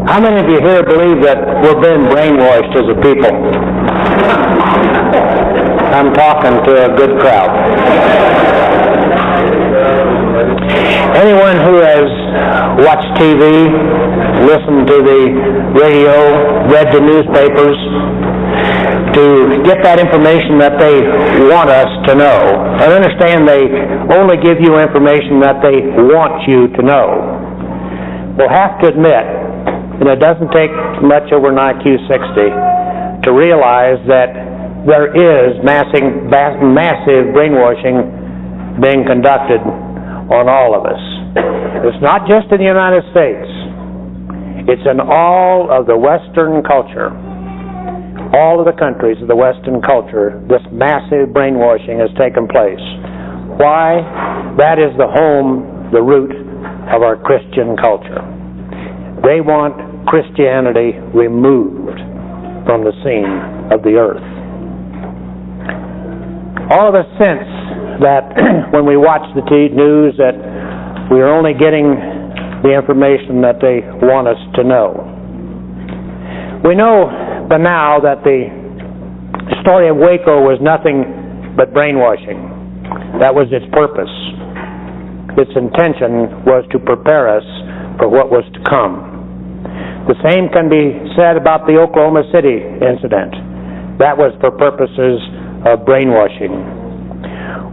How many of you here believe that we're being brainwashed as a people? I'm talking to a good crowd. Anyone who has watched TV, listened to the radio, read the newspapers, to get that information that they want us to know, and understand they only give you information that they want you to know, will have to admit, and it doesn't take much over an IQ 60 to realize that there is massive brainwashing being conducted on all of us. It's not just in the United States. It's in all of the Western culture. All of the countries of the Western culture, this massive brainwashing has taken place. Why? That is the home, the root of our Christian culture. They want Christianity removed from the scene of the earth. All of us sense that when we watch the news that we are only getting the information that they want us to know. We know by now that the story of Waco was nothing but brainwashing. That was its purpose. Its intention was to prepare us for what was to come. The same can be said about the Oklahoma City incident. That was for purposes of brainwashing.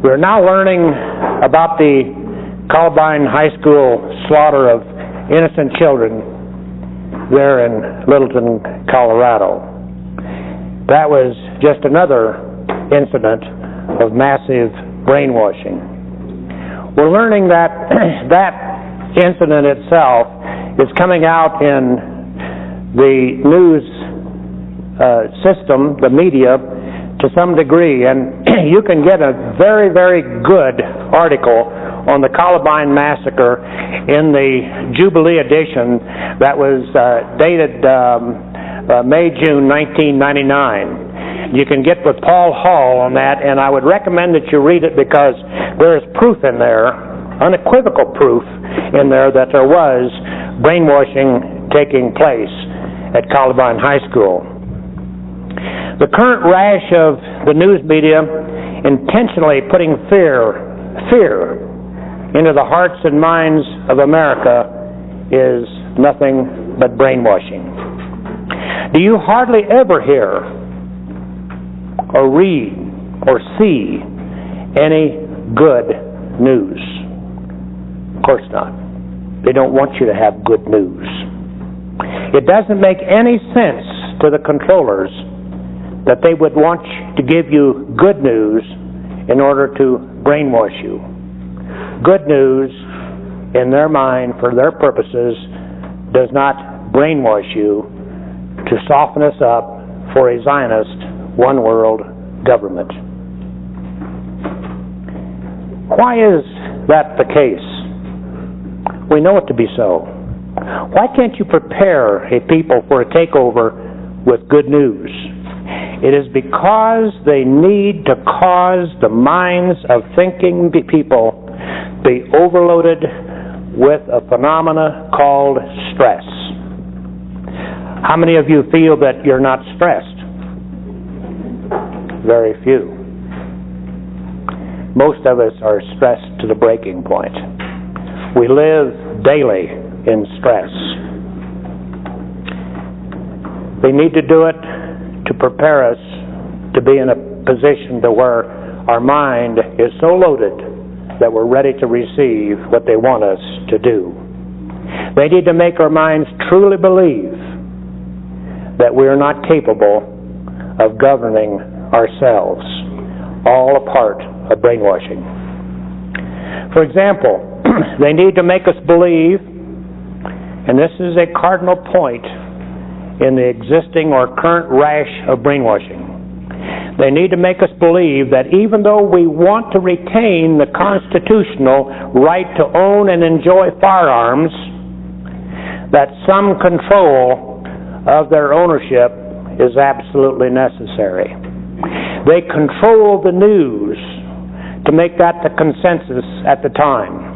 We're now learning about the Columbine High School slaughter of innocent children there in Littleton, Colorado. That was just another incident of massive brainwashing. We're learning that that incident itself is coming out in the news system, the media, to some degree, and you can get a very, very good article on the Columbine massacre in the Jubilee edition that was dated May-June 1999. You can get with Paul Hall on that, and I would recommend that you read it because there is proof in there, unequivocal proof in there, that there was brainwashing taking place at Columbine High School. The current rash of the news media intentionally putting fear into the hearts and minds of America is nothing but brainwashing. Do you hardly ever hear or read or see any good news? Of course not. They don't want you to have good news. It doesn't make any sense to the controllers that they would want to give you good news in order to brainwash you. Good news, in their mind, for their purposes, does not brainwash you to soften us up for a Zionist one-world government. Why is that the case? We know it to be so. Why can't you prepare a people for a takeover with good news? It is because they need to cause the minds of thinking people be overloaded with a phenomena called stress. How many of you feel that you're not stressed? Very few. Most of us are stressed to the breaking point. We live daily in stress. They need to do it to prepare us to be in a position to where our mind is so loaded that we're ready to receive what they want us to do. They need to make our minds truly believe that we are not capable of governing ourselves, all a part of brainwashing. For example, they need to make us believe, and this is a cardinal point in the existing or current rash of brainwashing, they need to make us believe that even though we want to retain the constitutional right to own and enjoy firearms, that some control of their ownership is absolutely necessary. They control the news to make that the consensus at the time.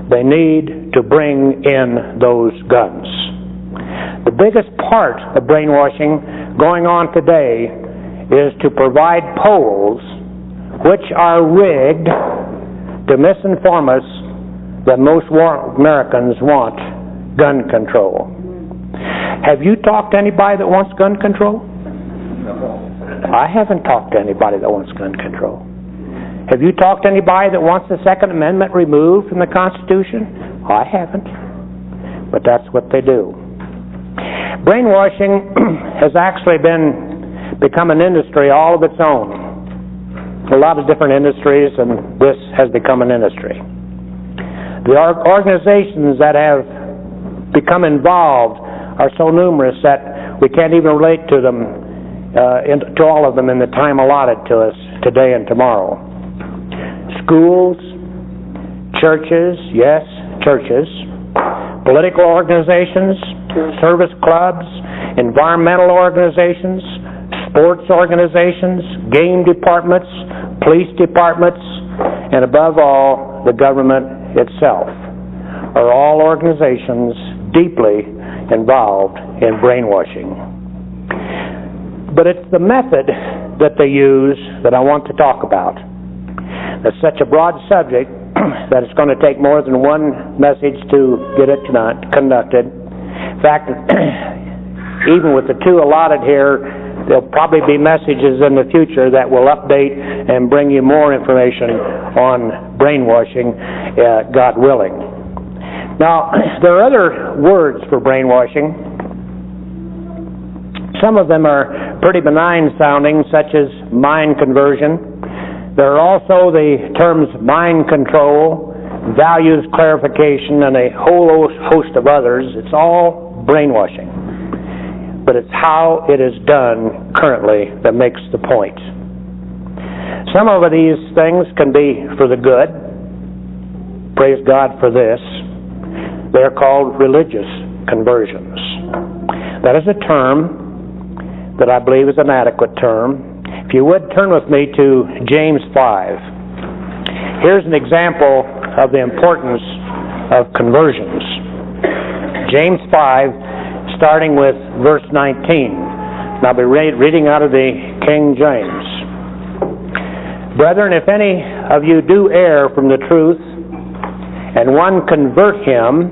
They need to bring in those guns. biggest part of brainwashing going on today is to provide polls which are rigged to misinform us that most Americans want gun control. Have you talked to anybody that wants gun control? I haven't talked to anybody that wants gun control. Have you talked to anybody that wants the Second Amendment removed from the Constitution? I haven't. But that's what they do. Brainwashing has actually become an industry all of its own. A lot of different industries, and this has become an industry. The organizations that have become involved are so numerous that we can't even relate to them, to all of them in the time allotted to us today and tomorrow. Schools, churches, yes, churches, political organizations, service clubs, environmental organizations, sports organizations, game departments, police departments, and above all, the government itself are all organizations deeply involved in brainwashing. But it's the method that they use that I want to talk about. It's such a broad subject that it's going to take more than one message to get it conducted. In fact, even with the two allotted here, there'll probably be messages in the future that will update and bring you more information on brainwashing, God willing. Now, there are other words for brainwashing. Some of them are pretty benign sounding, such as mind conversion. There are also the terms mind control, values clarification, and a whole host of others. It's all brainwashing. But it's how it is done currently that makes the point. Some of these things can be for the good. Praise God for this. They're called religious conversions. That is a term that I believe is an adequate term. If you would, turn with me to James 5. Here's an example of the importance of conversions. James 5, starting with verse 19. And I'll be reading out of the King James. Brethren, if any of you do err from the truth, and one convert him,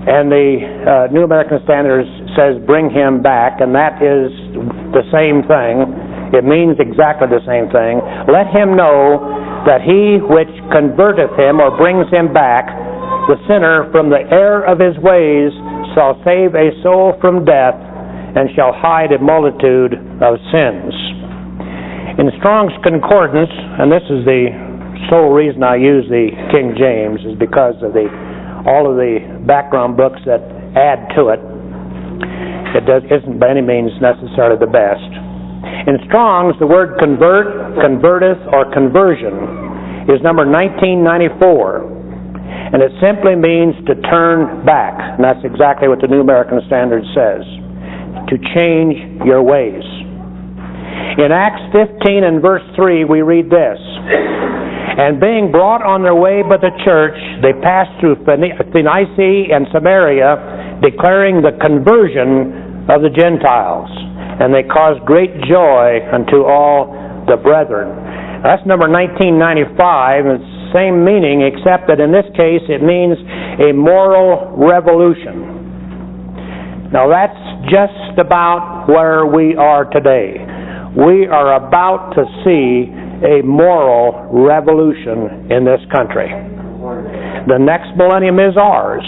and the New American Standard says bring him back, and that is the same thing. It means exactly the same thing. Let him know that he which converteth him or brings him back, the sinner, from the error of his ways, shall save a soul from death, and shall hide a multitude of sins. In Strong's Concordance, and this is the sole reason I use the King James, is because of all of the background books that add to it. It isn't by any means necessarily the best. In Strong's, the word convert, converteth, or conversion is number 1994. And it simply means to turn back. And that's exactly what the New American Standard says. To change your ways. In Acts 15 and verse 3, we read this. And being brought on their way by the church, they passed through Phoenicia and Samaria, declaring the conversion of the Gentiles. And they caused great joy unto all the brethren. That's number 1995. It's the same meaning, except that in this case it means a moral revolution. Now that's just about where we are today. We are about to see a moral revolution in this country. The next millennium is ours.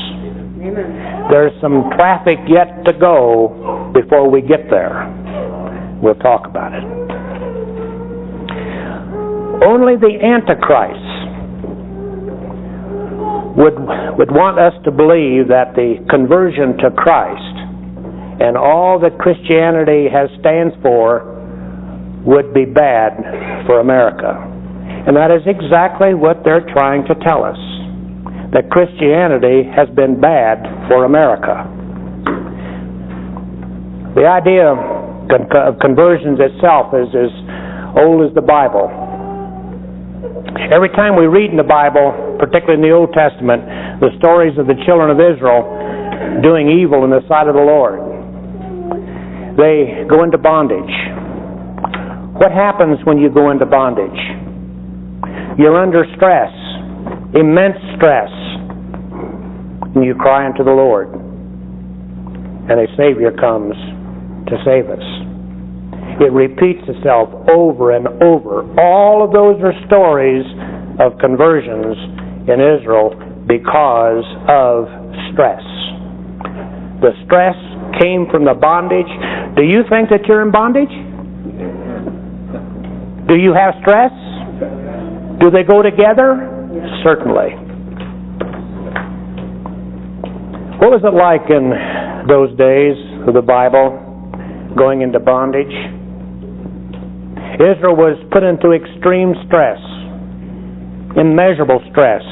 There's some traffic yet to go before we get there. We'll talk about it. Only the Antichrist would want us to believe that the conversion to Christ and all that Christianity stands for would be bad for America. And that is exactly what they're trying to tell us. That Christianity has been bad for America. The idea of conversions itself is as old as the Bible. Every time we read in the Bible, particularly in the Old Testament, the stories of the children of Israel, doing evil in the sight of the Lord. They go into bondage. What happens when you go into bondage? You're under stress, immense stress, and you cry unto the Lord, and a Savior comes to save us. It repeats itself over and over. All of those are stories of conversions in Israel because of stress. The stress came from the bondage. Do you think that you're in bondage? Do you have stress? Do they go together? Certainly. What was it like in those days of the Bible, going into bondage? Israel was put into extreme stress, immeasurable stress.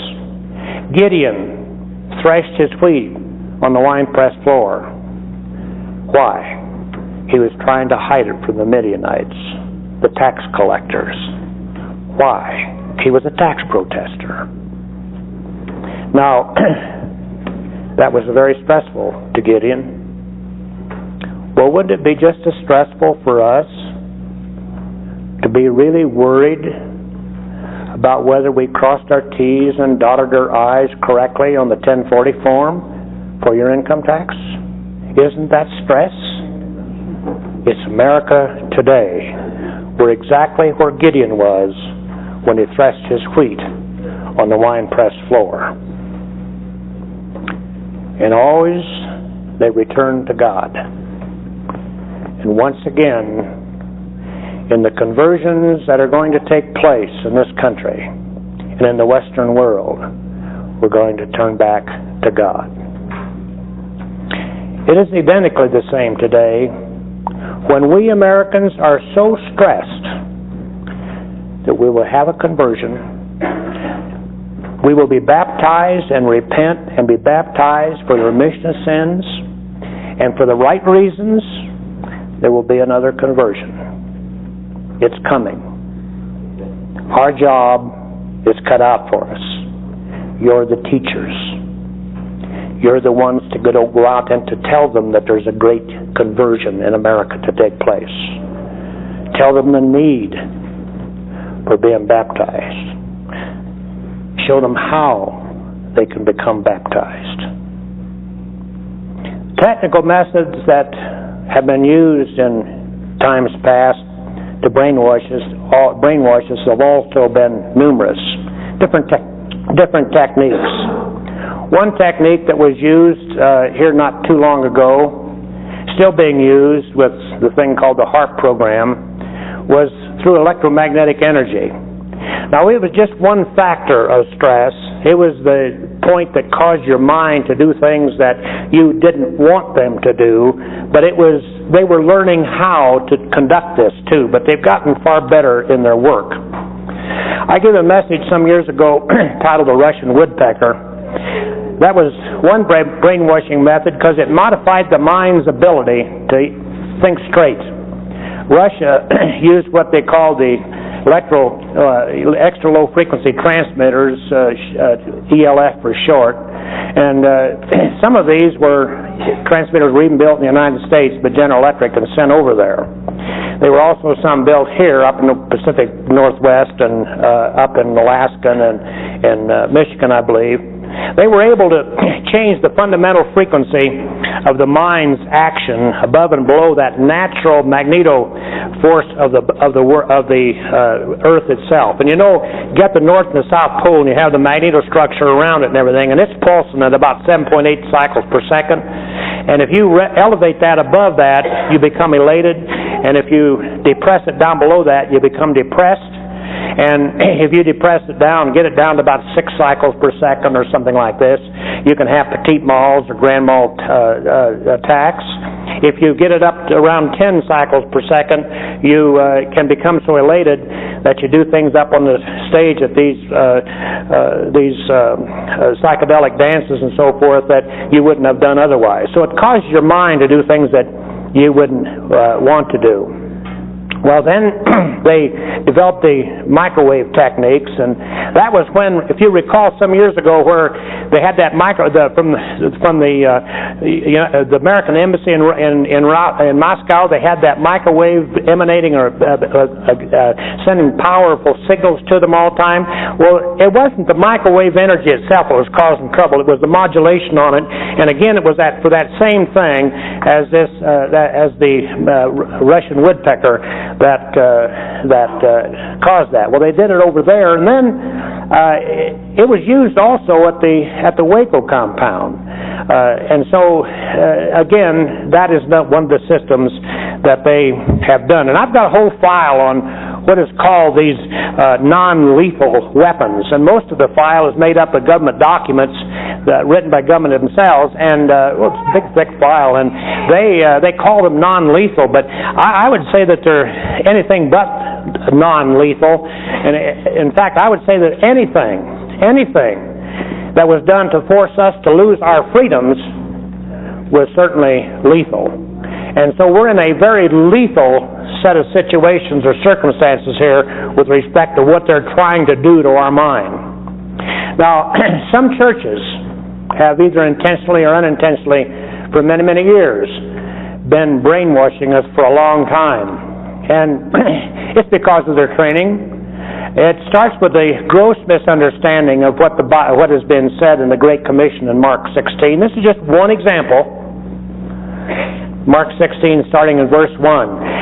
Gideon threshed his wheat on the winepress floor. Why? He was trying to hide it from the Midianites, the tax collectors. Why? He was a tax protester. Now, that was very stressful to Gideon. Well, wouldn't it be just as stressful for us to be really worried about whether we crossed our T's and dotted our I's correctly on the 1040 form for your income tax? Isn't that stress? It's America today. We're exactly where Gideon was when he threshed his wheat on the winepress floor. And always they return to God. And once again, in the conversions that are going to take place in this country and in the Western world, we're going to turn back to God. It is identically the same today when we Americans are so stressed that we will have a conversion. We will be baptized and repent and be baptized for the remission of sins, and for the right reasons, there will be another conversion. It's coming. Our job is cut out for us. You're the teachers. You're the ones to go out and to tell them that there's a great conversion in America to take place. Tell them the need for being baptized. Show them how they can become baptized. Technical methods that have been used in times past to brainwash us have also been numerous. Different techniques. One technique that was used here not too long ago, still being used with the thing called the HARP program, was through electromagnetic energy. Now, it was just one factor of stress. It was the point that caused your mind to do things that you didn't want them to do, but they were learning how to conduct this too, but they've gotten far better in their work. I gave a message some years ago titled The Russian Woodpecker. That was one brainwashing method because it modified the mind's ability to think straight. Russia used what they call the extra low frequency transmitters, ELF for short, and some of these transmitters were even built in the United States by General Electric and sent over there. There were also some built here up in the Pacific Northwest and up in Alaska and Michigan, I believe. They were able to change the fundamental frequency of the mind's action above and below that natural magneto force of the Earth itself. And get the North and the South Pole, and you have the magneto structure around it and everything, and it's pulsing at about 7.8 cycles per second. And if you elevate that above that, you become elated, and if you depress it down below that, you become depressed. And if you depress it down, get it down to about 6 cycles per second or something like this, you can have petit mals or grand mal attacks. If you get it up to around 10 cycles per second, you can become so elated that you do things up on the stage at these psychedelic dances and so forth that you wouldn't have done otherwise. So it causes your mind to do things that you wouldn't want to do. Well, then they developed the microwave techniques, and that was when, if you recall, some years ago, where they had that from the American embassy in Moscow, they had that microwave emanating or sending powerful signals to them all the time. Well, it wasn't the microwave energy itself that was causing trouble; it was the modulation on it. And again, it was for that same thing as the Russian woodpecker that caused that. Well, they did it over there, and then it was used also at the Waco compound. And so, again, that is not one of the systems that they have done. And I've got a whole file on what is called these non-lethal weapons, and most of the file is made up of government documents written by government themselves, and it's a big, thick file, and they call them non-lethal, but I would say that they're anything but non-lethal, and in fact, I would say that anything that was done to force us to lose our freedoms was certainly lethal. And so we're in a very lethal set of situations or circumstances here with respect to what they're trying to do to our mind. Now, some churches have either intentionally or unintentionally for many, many years been brainwashing us for a long time. And it's because of their training. It starts with a gross misunderstanding of what has been said in the Great Commission in Mark 16. This is just one example. Mark 16, starting in verse 1.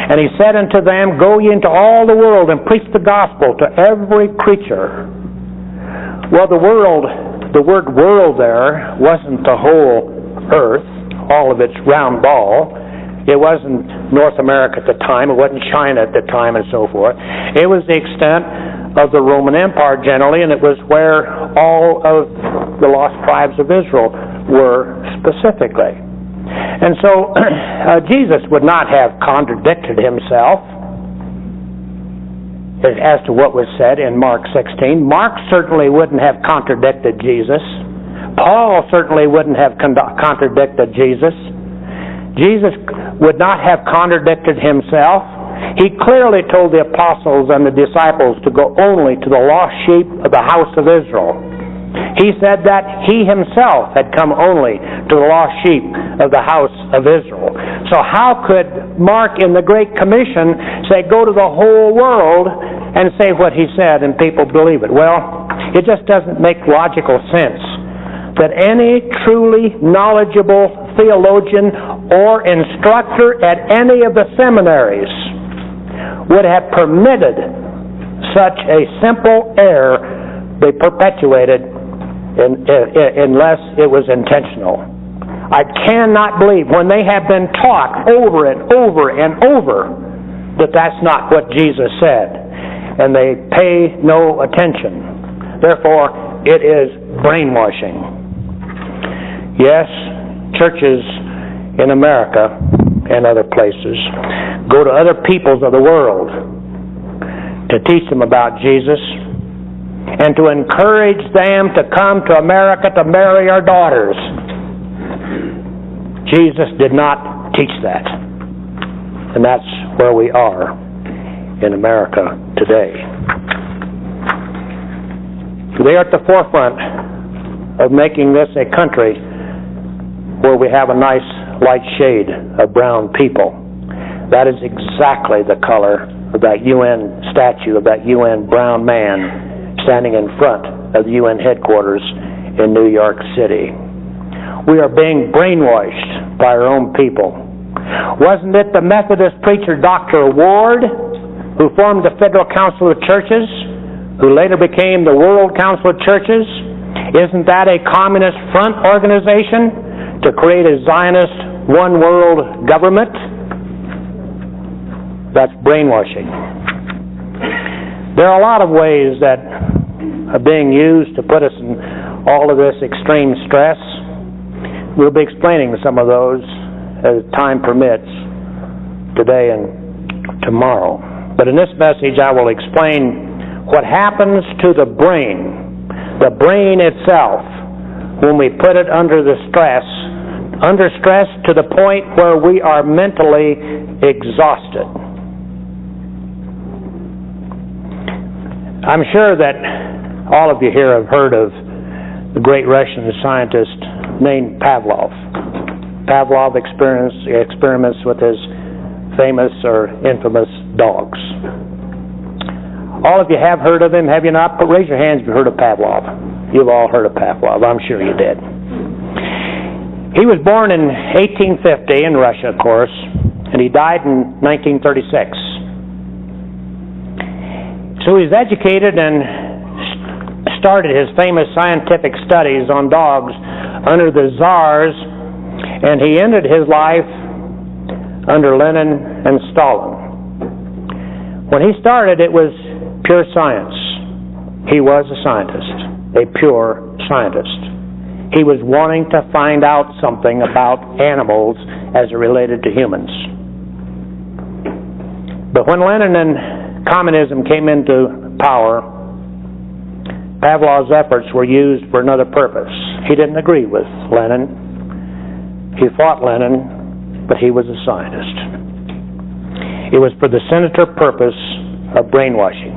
And he said unto them, Go ye into all the world and preach the gospel to every creature. Well, the word world there wasn't the whole earth, all of its round ball. It wasn't North America at the time. It wasn't China at the time, and so forth. It was the extent of the Roman Empire generally, and it was where all of the lost tribes of Israel were specifically. And so Jesus would not have contradicted himself as to what was said in Mark 16. Mark certainly wouldn't have contradicted Jesus. Paul certainly wouldn't have contradicted Jesus. Jesus would not have contradicted himself. He clearly told the apostles and the disciples to go only to the lost sheep of the house of Israel. He said that he himself had come only to the lost sheep of the house of Israel. So how could Mark in the Great Commission say, go to the whole world and say what he said and people believe it? Well, it just doesn't make logical sense that any truly knowledgeable theologian or instructor at any of the seminaries would have permitted such a simple error be perpetuated unless it was intentional. I cannot believe when they have been taught over and over and over that that's not what Jesus said, and they pay no attention. Therefore, it is brainwashing. Yes, churches in America and other places go to other peoples of the world to teach them about Jesus and to encourage them to come to America to marry our daughters. Jesus did not teach that. And that's where we are in America today. They are at the forefront of making this a country where we have a nice light shade of brown people. That is exactly the color of that UN statue, of that UN brown man standing in front of the UN headquarters in New York City. We are being brainwashed by our own people. Wasn't it the Methodist preacher Dr. Ward who formed the Federal Council of Churches, who later became the World Council of Churches? Isn't that a communist front organization to create a Zionist one world government? That's brainwashing. There are a lot of ways that are being used to put us in all of this extreme stress. We'll be explaining some of those as time permits today and tomorrow. But in this message I will explain what happens to the brain itself, when we put it under stress to the point where we are mentally exhausted. I'm sure that all of you here have heard of the great Russian scientist named Pavlov. Pavlov experiments with his famous or infamous dogs. All of you have heard of him, have you not? But raise your hands if you've heard of Pavlov. You've all heard of Pavlov. I'm sure you did. He was born in 1850 in Russia, of course, and he died in 1936. So he was educated and started his famous scientific studies on dogs under the Tsars, and he ended his life under Lenin and Stalin. When he started, it was pure science. He was a scientist, a pure scientist. He was wanting to find out something about animals as it related to humans. But when Lenin and communism came into power, Pavlov's efforts were used for another purpose. He didn't agree with Lenin. He fought Lenin, but he was a scientist. It was for the sinister purpose of brainwashing.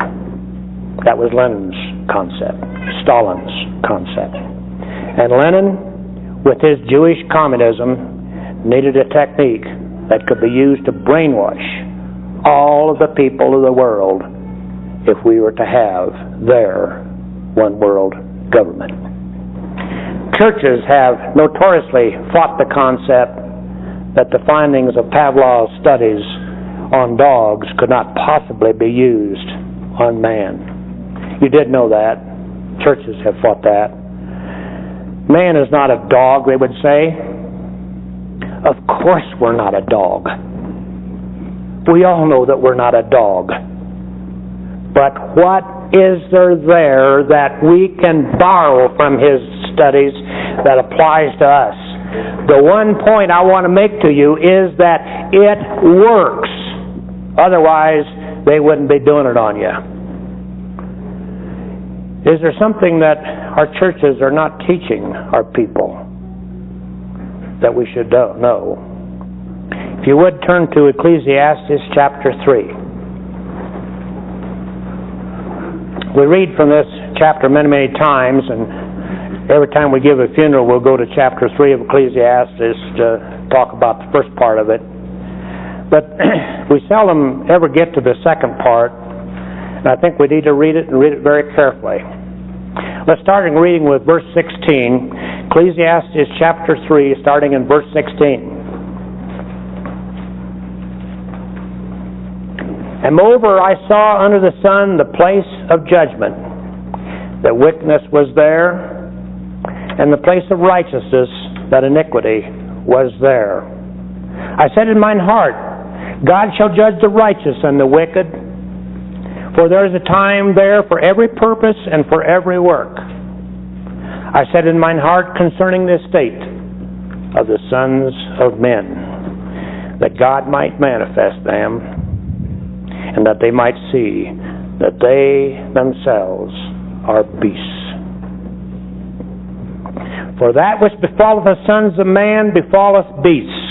That was Lenin's concept, Stalin's concept. And Lenin, with his Jewish communism, needed a technique that could be used to brainwash all of the people of the world if we were to have their one world government. Churches have notoriously fought the concept that the findings of Pavlov's studies on dogs could not possibly be used on man. You did know that. Churches have fought that. Man is not a dog, they would say. Of course we're not a dog. We all know that we're not a dog. But what is there that we can borrow from his studies that applies to us? The one point I want to make to you is that it works. Otherwise, they wouldn't be doing it on you. Is there something that our churches are not teaching our people that we should know? If you would turn to Ecclesiastes chapter 3. We read from this chapter many, many times, and every time we give a funeral, we'll go to chapter 3 of Ecclesiastes to talk about the first part of it. But we seldom ever get to the second part, and I think we need to read it and read it very carefully. Let's start reading with verse 16. Ecclesiastes chapter 3, starting in verse 16. And moreover, I saw under the sun the place of judgment, that wickedness was there, and the place of righteousness, that iniquity was there. I said in mine heart, God shall judge the righteous and the wicked, for there is a time there for every purpose and for every work. I said in mine heart concerning the estate of the sons of men, that God might manifest them, and that they might see that they themselves are beasts. For that which befalleth the sons of man befalleth beasts.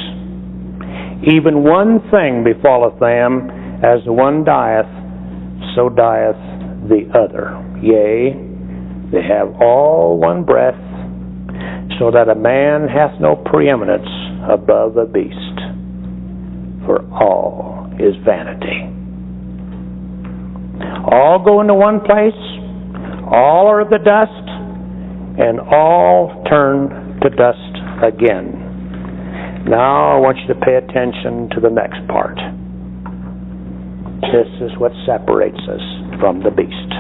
Even one thing befalleth them, as the one dieth, so dieth the other. Yea, they have all one breath, so that a man hath no preeminence above a beast. For all is vanity. All go into one place, all are of the dust, and all turn to dust again. Now I want you to pay attention to the next part. This is what separates us from the beast.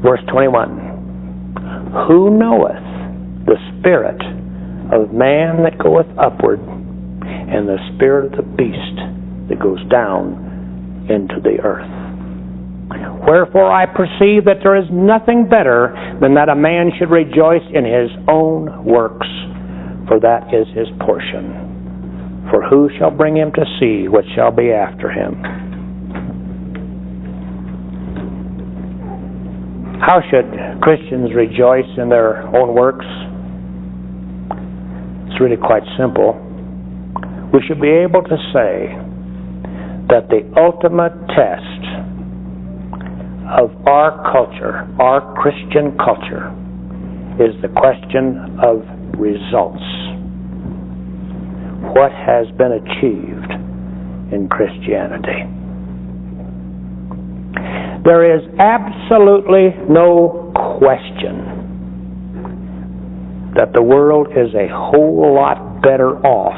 Verse 21. Who knoweth the spirit of man that goeth upward, and the spirit of the beast that goes down into the earth? Wherefore I perceive that there is nothing better than that a man should rejoice in his own works, for that is his portion. For who shall bring him to see what shall be after him? How should Christians rejoice in their own works? It's really quite simple. We should be able to say that the ultimate test of our culture, our Christian culture, is the question of results. What has been achieved in Christianity? There is absolutely no question that the world is a whole lot better off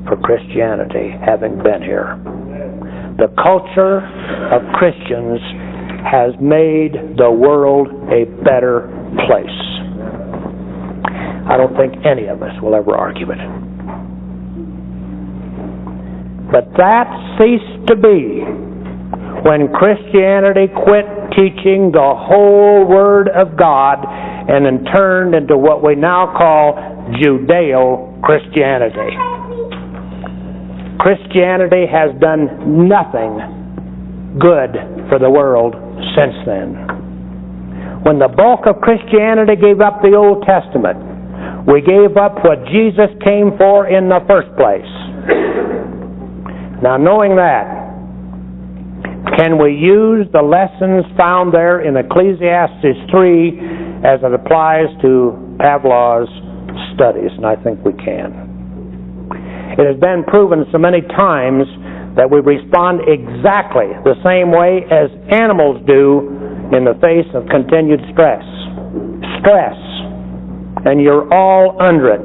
for Christianity having been here. The culture of Christians has made the world a better place. I don't think any of us will ever argue it. But that ceased to be when Christianity quit teaching the whole Word of God and then turned into what we now call Judeo-Christianity. Christianity has done nothing good for the world since then. When the bulk of Christianity gave up the Old Testament, we gave up what Jesus came for in the first place. Now, knowing that, can we use the lessons found there in Ecclesiastes 3 as it applies to Pavlov's studies? And I think we can. It has been proven so many times that we respond exactly the same way as animals do in the face of continued stress. Stress. And you're all under it.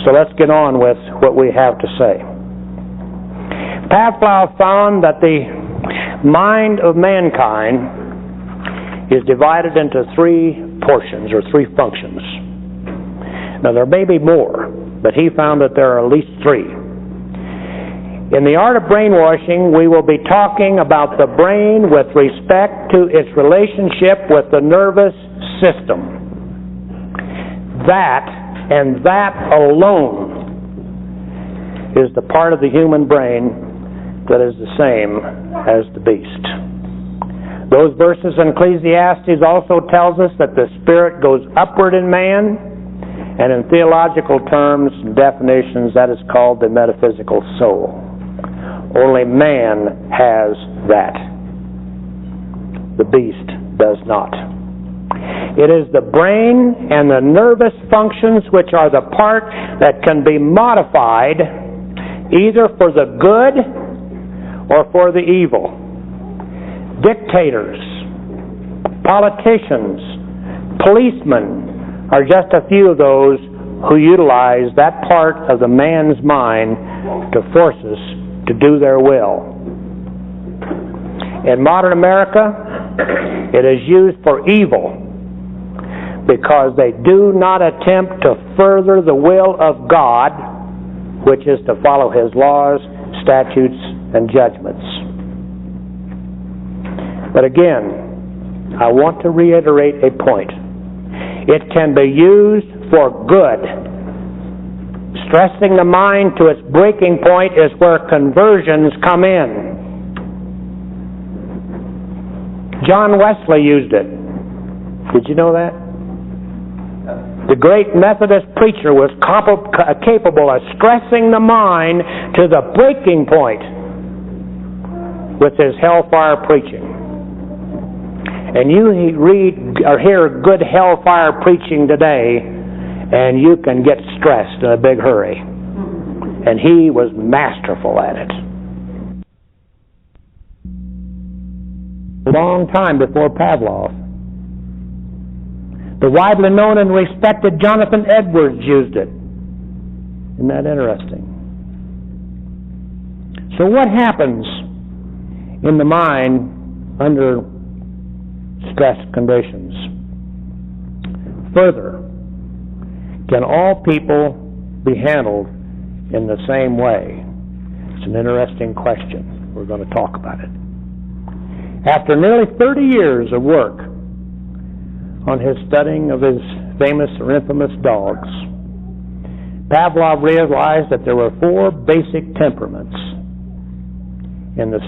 So let's get on with what we have to say. Pavlov found that the mind of mankind is divided into three portions, or three functions. Now, there may be more, but he found that there are at least three. In the art of brainwashing, we will be talking about the brain with respect to its relationship with the nervous system. That, and that alone, is the part of the human brain that is the same as the beast. Those verses in Ecclesiastes also tells us that the spirit goes upward in man, and in theological terms and definitions, that is called the metaphysical soul. Only man has that. The beast does not. It is the brain and the nervous functions which are the part that can be modified either for the good or for the evil. Dictators, politicians, policemen are just a few of those who utilize that part of the man's mind to force us to do their will. In modern America, it is used for evil because they do not attempt to further the will of God, which is to follow His laws, statutes, and judgments. But again, I want to reiterate a point. It can be used for good. Stressing the mind to its breaking point is where conversions come in. John Wesley used it. Did you know that? The great Methodist preacher was capable of stressing the mind to the breaking point with his hellfire preaching. And you read or hear good hellfire preaching today, and you can get stressed in a big hurry. And he was masterful at it. A long time before Pavlov. The widely known and respected Jonathan Edwards used it. Isn't that interesting? So what happens in the mind under stress conditions? Further, can all people be handled in the same way? It's an interesting question. We're going to talk about it. After nearly 30 years of work on his studying of his famous or infamous dogs, Pavlov realized that there were four basic temperaments in his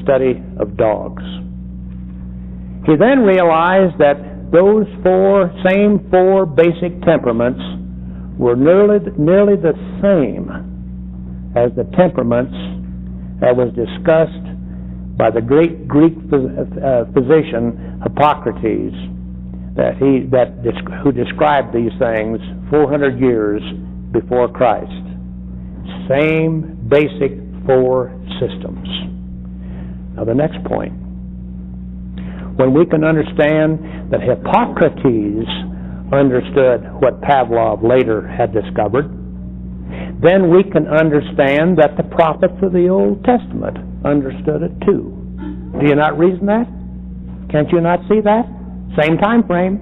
study of dogs. He then realized that those same four basic temperaments were nearly the same as the temperaments that was discussed by the great Greek physician Hippocrates, who described these things 400 years before Christ. Same basic 4 systems. Now the next point. When we can understand that Hippocrates understood what Pavlov later had discovered, then we can understand that the prophets of the Old Testament understood it too. Do you not reason that? Can't you not see that? Same time frame.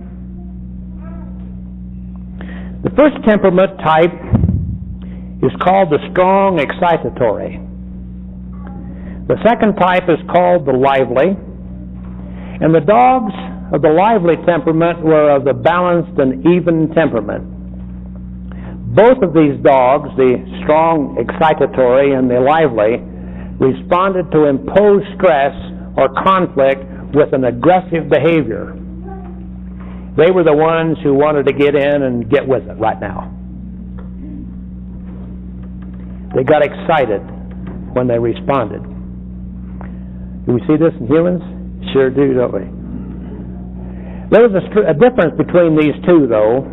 The first temperament type is called the strong excitatory. The second type is called the lively. And the dogs of the lively temperament were of the balanced and even temperament. Both of these dogs, the strong excitatory and the lively, responded to imposed stress or conflict with an aggressive behavior. They were the ones who wanted to get in and get with it right now. They got excited when they responded. Do we see this in humans? Sure do, don't we? There was a difference between these two, though.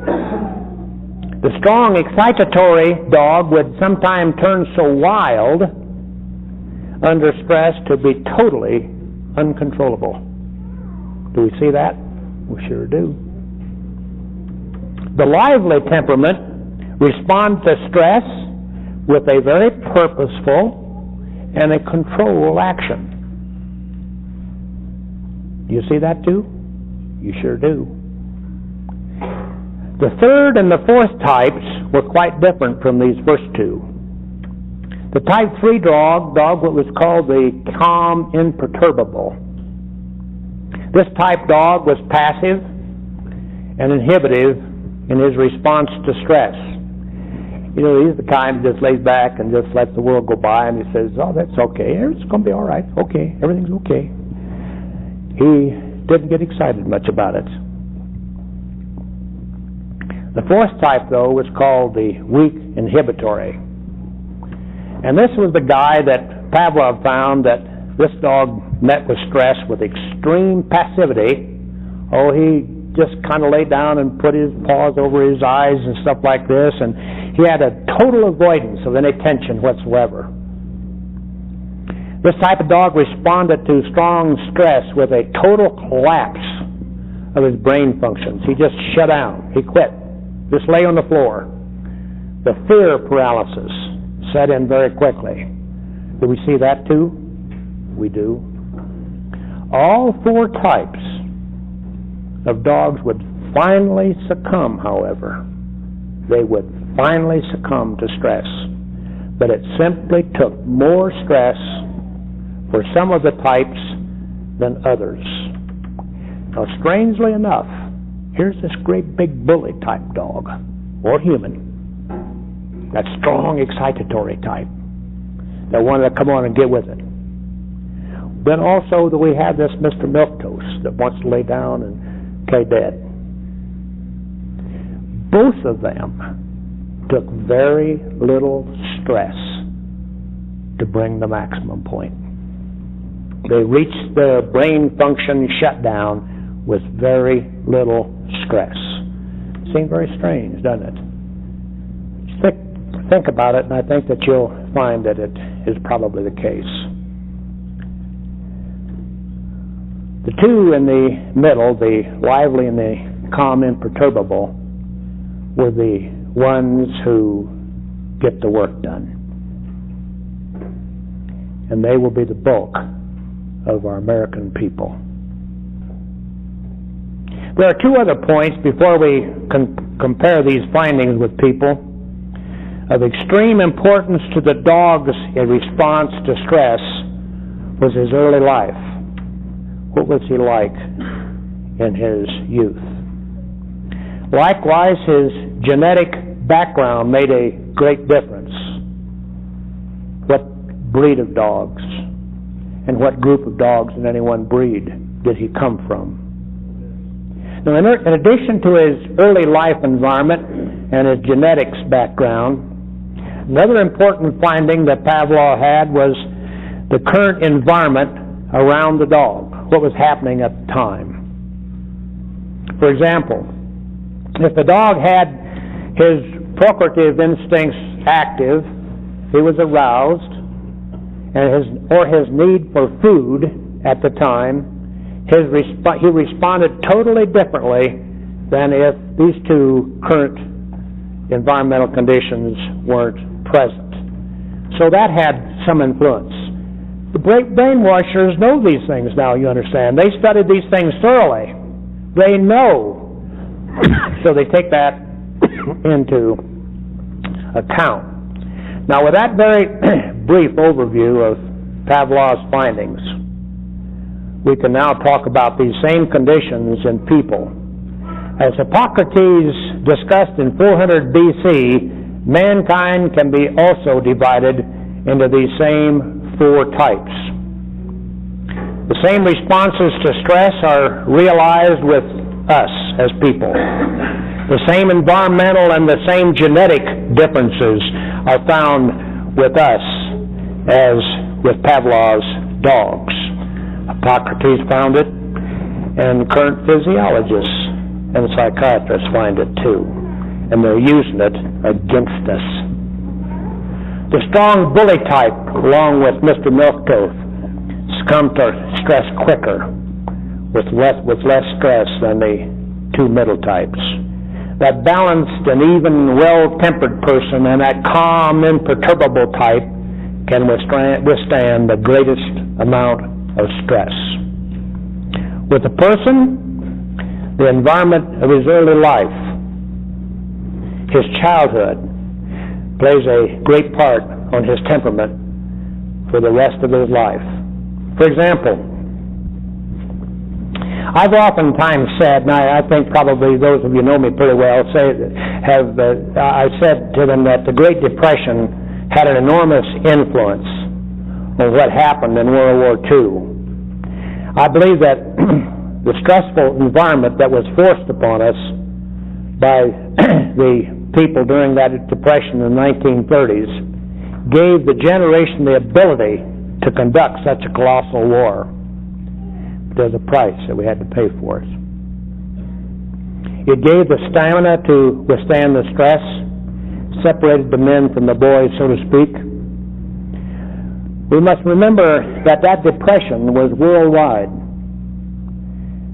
The strong excitatory dog would sometimes turn so wild under stress to be totally uncontrollable. Do we see that? We sure do. The lively temperament responds to stress with a very purposeful and a controlled action. Do you see that too? You sure do. The third and the fourth types were quite different from these first two. The type 3 dog what was called the calm, imperturbable. This type dog was passive and inhibitive in his response to stress. You know, he's the kind that just lays back and just lets the world go by, and he says, oh, that's okay, it's going to be all right, okay, everything's okay. He didn't get excited much about it. The fourth type, though, was called the weak inhibitory. And this was the guy that Pavlov found that this dog met with stress with extreme passivity. Oh, he just kind of laid down and put his paws over his eyes and stuff like this, and he had a total avoidance of any tension whatsoever. This type of dog responded to strong stress with a total collapse of his brain functions. He just shut down. He quit. Just lay on the floor. The fear paralysis set in very quickly. Do we see that too? We do. All 4 types of dogs would finally succumb, however. They would finally succumb to stress. But it simply took more stress for some of the types than others. Now, strangely enough, here's this great big bully type dog, or human, that strong excitatory type, that wanted to come on and get with it. Then also that we have this Mr. Milquetoast that wants to lay down and play dead. Both of them took very little stress to bring the maximum point. They reached the brain function shutdown with very little stress. Seems very strange, doesn't it? Think about it, and I think that you'll find that it is probably the case. The two in the middle, the lively and the calm, imperturbable, were the ones who get the work done. And they will be the bulk of our American people. There are 2 other points before we compare these findings with people. Of extreme importance to the dog's response to stress was his early life. What was he like in his youth? Likewise, his genetic background made a great difference. What breed of dogs and what group of dogs in any one breed did he come from? Now, in addition to his early life environment and his genetics background, another important finding that Pavlov had was the current environment around the dog, what was happening at the time. For example, if the dog had his procreative instincts active, he was aroused, and his need for food at the time, he responded totally differently than if these two current environmental conditions weren't present. So that had some influence. The brainwashers know these things now, you understand. They studied these things thoroughly. They know. So they take that into account. Now, with that very brief overview of Pavlov's findings, we can now talk about these same conditions in people. As Hippocrates discussed in 400 BC, mankind can be also divided into these same four types. The same responses to stress are realized with us as people. The same environmental and the same genetic differences are found with us as with Pavlov's dogs. Hippocrates found it, and current physiologists and psychiatrists find it too, and they're using it against us. The strong bully type, along with Mr. Milquetoast, succumb to stress quicker, with less stress than the two middle types. That balanced and even well-tempered person and that calm, imperturbable type can withstand the greatest amount of stress. With a person, the environment of his early life, his childhood, plays a great part on his temperament for the rest of his life. For example, I've oftentimes said, and I think probably those of you know me pretty well, I said to them that the Great Depression had an enormous influence on what happened in World War II. I believe that the stressful environment that was forced upon us by the people during that Depression in the 1930s gave the generation the ability to conduct such a colossal war. There's a price that we had to pay for it. It gave the stamina to withstand the stress, separated the men from the boys, so to speak. We must remember that depression was worldwide.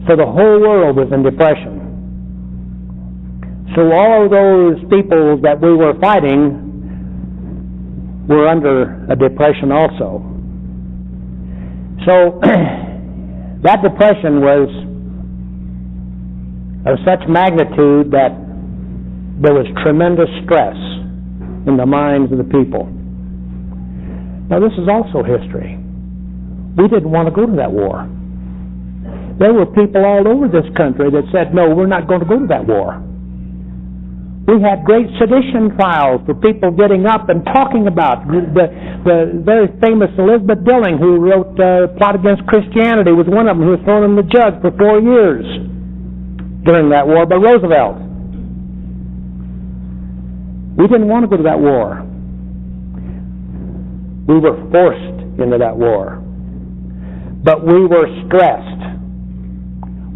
So the whole world was in depression. So all of those people that we were fighting were under a depression also. So that depression was of such magnitude that there was tremendous stress in the minds of the people. Now this is also history. We didn't want to go to that war. There were people all over this country that said, no, we're not going to go to that war. We had great sedition trials for people getting up and talking about the very famous Elizabeth Dilling, who wrote Plot Against Christianity, was one of them who was thrown in the jug for 4 years during that war by Roosevelt. We didn't want to go to that war. We were forced into that war. But we were stressed.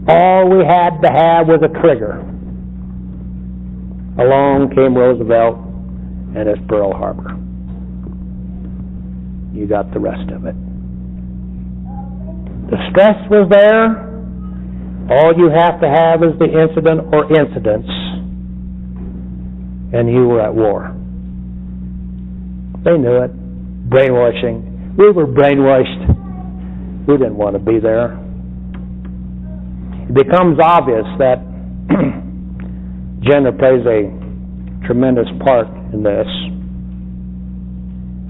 All we had to have was a trigger. Along came Roosevelt and his Pearl Harbor. You got the rest of it. The stress was there. All you have to have is the incident or incidents, and you were at war. They knew it. Brainwashing. We were brainwashed. We didn't want to be there. It becomes obvious that gender plays a tremendous part in this.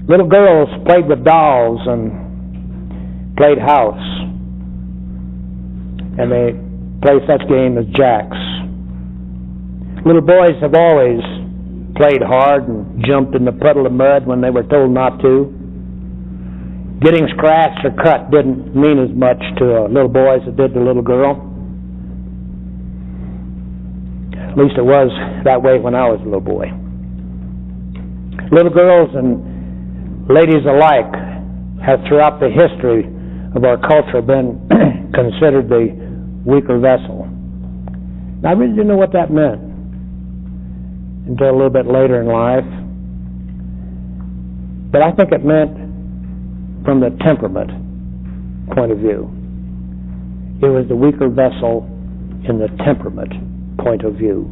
Little girls played with dolls and played house, and they play such game as jacks. Little boys have always played hard and jumped in the puddle of mud when they were told not to. Getting scratched or cut didn't mean as much to a little boy as it did to a little girl. At least it was that way when I was a little boy. Little girls and ladies alike have throughout the history of our culture been considered the weaker vessel. Now, I really didn't know what that meant until a little bit later in life. But I think it meant from the temperament point of view. It was the weaker vessel in the temperament point of view.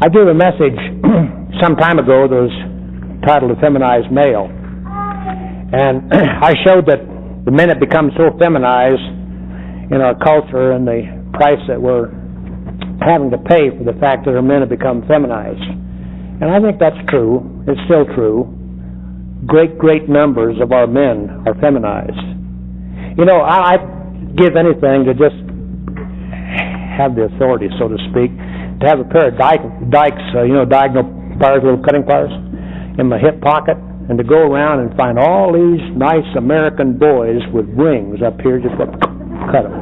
I gave a message some time ago that was titled "The Feminized Male." And I showed that the men have become so feminized in our culture and the price that we're having to pay for the fact that our men have become feminized. And I think that's true. It's still true. Great numbers of our men are feminized. You know, I'd give anything to just have the authority, so to speak, to have a pair of dikes, diagonal pliers, little cutting pliers, in my hip pocket, and to go around and find all these nice American boys with rings up here, just cut them.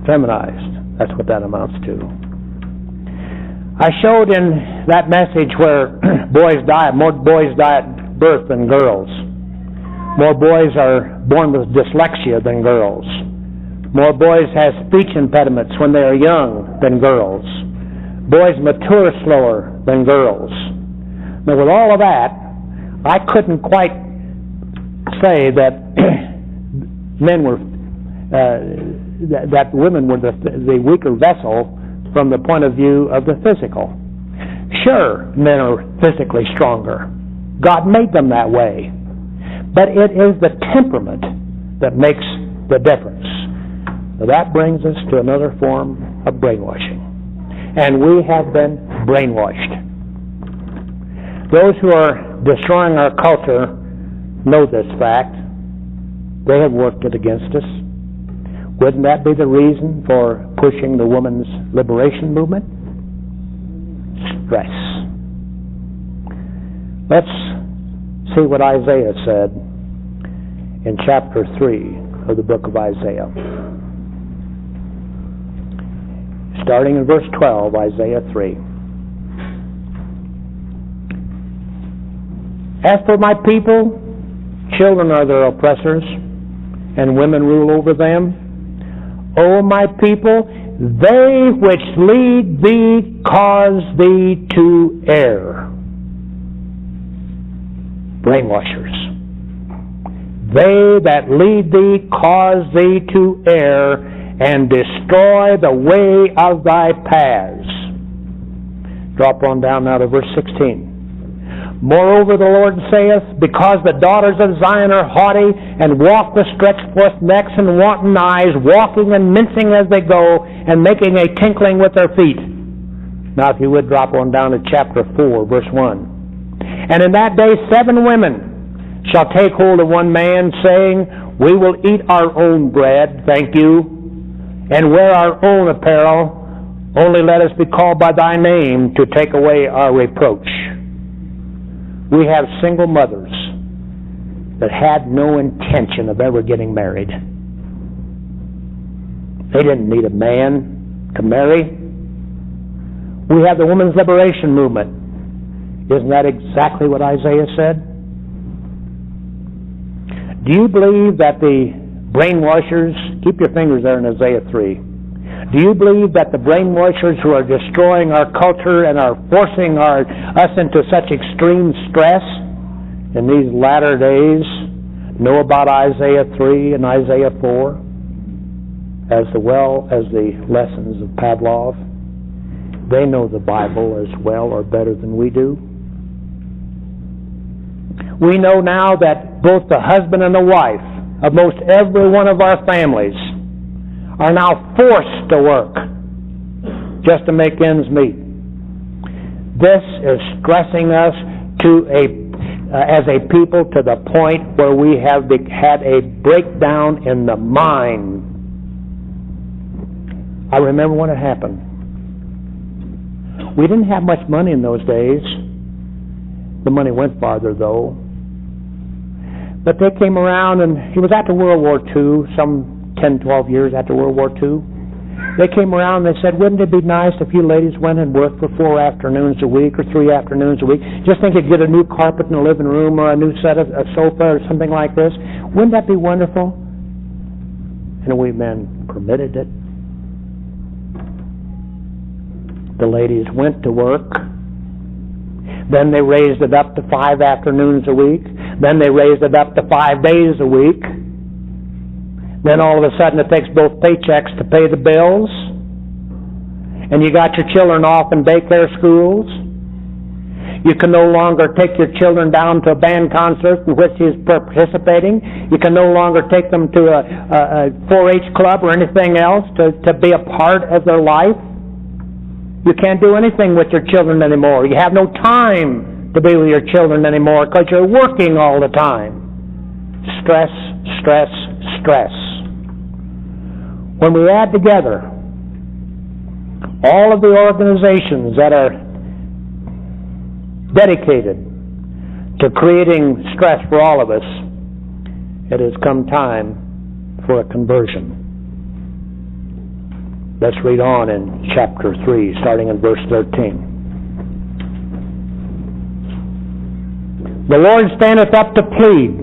Feminized. That's what that amounts to. I showed in that message where more boys die at birth than girls. More boys are born with dyslexia than girls. More boys have speech impediments when they are young than girls. Boys mature slower than girls. Now, with all of that, I couldn't quite say that men were that women were the weaker vessel from the point of view of the physical. Sure, men are physically stronger. God made them that way. But it is the temperament that makes the difference. Now, that brings us to another form of brainwashing. And we have been brainwashed. Those who are destroying our culture know this fact. They have worked it against us. Wouldn't that be the reason for pushing the women's liberation movement? Stress. Let's see what Isaiah said in chapter 3 of the book of Isaiah. Starting in verse 12, Isaiah 3. As for my people, children are their oppressors, and women rule over them. O my people, they which lead thee cause thee to err. Brainwashers. They that lead thee cause thee to err, and destroy the way of thy paths. Drop on down now to verse 16. Moreover, the Lord saith, because the daughters of Zion are haughty, and walk with stretched forth necks and wanton eyes, walking and mincing as they go, and making a tinkling with their feet. Now, if you would, drop on down to chapter 4, verse 1. And in that day 7 women shall take hold of one man, saying, we will eat our own bread, thank you, and wear our own apparel, only let us be called by thy name to take away our reproach. We have single mothers that had no intention of ever getting married. They didn't need a man to marry. We have the women's liberation movement. Isn't that exactly what Isaiah said? Do you believe that the brainwashers, keep your fingers there in Isaiah 3, do you believe that the brainwashers who are destroying our culture and are forcing us into such extreme stress in these latter days know about Isaiah 3 and Isaiah 4 as well as the lessons of Pavlov? They know the Bible as well or better than we do. We know now that both the husband and the wife of most every one of our families are now forced to work just to make ends meet. This is stressing us as a people to the point where we have had a breakdown in the mind. I remember when it happened. We didn't have much money in those days. The money went farther, though. But they came around, and it was after World War II, some 10, 12 years after World War II, They came around and they said, wouldn't it be nice if you ladies went and worked for 4 afternoons a week or 3 afternoons a week? Just think you'd get a new carpet in the living room or a new set of a sofa or something like this. Wouldn't that be wonderful? And we men permitted it. The ladies went to work. Then they raised it up to 5 afternoons a week. Then they raised it up to 5 days a week. Then all of a sudden it takes both paychecks to pay the bills. And you got your children off in daycare schools. You can no longer take your children down to a band concert in which he's participating. You can no longer take them to a 4-H club or anything else to be a part of their life. You can't do anything with your children anymore. You have no time to be with your children anymore because you're working all the time. Stress, stress, stress. When we add together all of the organizations that are dedicated to creating stress for all of us, it has come time for a conversion. Let's read on in chapter 3, starting in verse 13. The Lord standeth up to plead,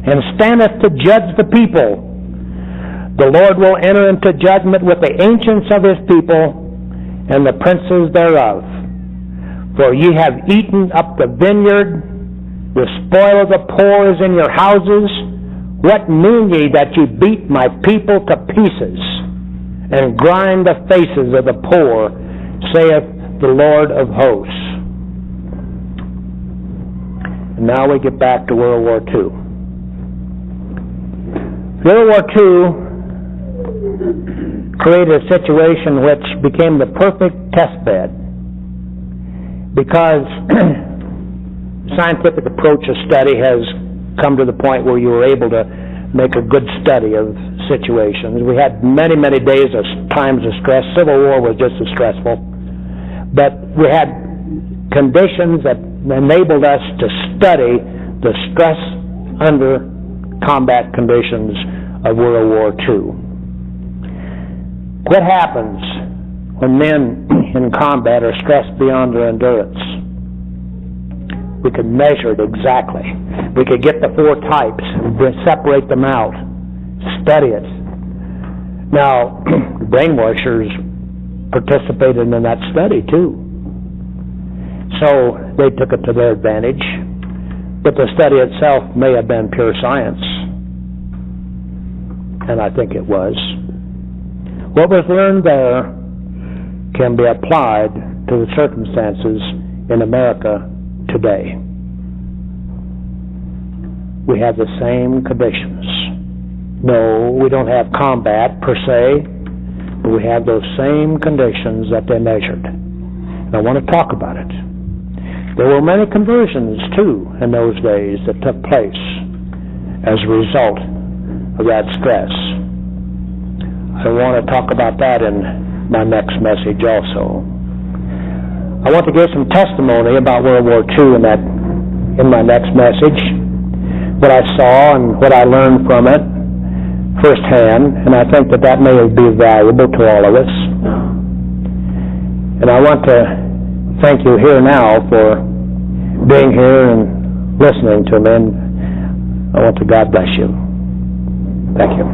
and standeth to judge the people. The Lord will enter into judgment with the ancients of his people, and the princes thereof. For ye have eaten up the vineyard, the spoil of the poor is in your houses. What mean ye that ye beat my people to pieces, and grind the faces of the poor, saith the Lord of hosts. And now we get back to World War II. World War II created a situation which became the perfect test bed, because scientific approach of study has come to the point where you were able to make a good study of situations. We had many, many days of times of stress. Civil War was just as stressful. But we had conditions that enabled us to study the stress under combat conditions of World War II. What happens when men in combat are stressed beyond their endurance? We could measure it exactly. We could get the 4 types and separate them out, study it. Now, brainwashers participated in that study too. So they took it to their advantage. But the study itself may have been pure science. And I think it was. What was learned there can be applied to the circumstances in America today. We have the same conditions. No, we don't have combat per se, but we have those same conditions that they measured. And I want to talk about it. There were many conversions, too, in those days that took place as a result of that stress. I want to talk about that in my next message also. I want to give some testimony about World War II in my next message, what I saw and what I learned from it firsthand, and I think that may be valuable to all of us. And I want to thank you here now for being here and listening to me, and I want to God bless you. Thank you.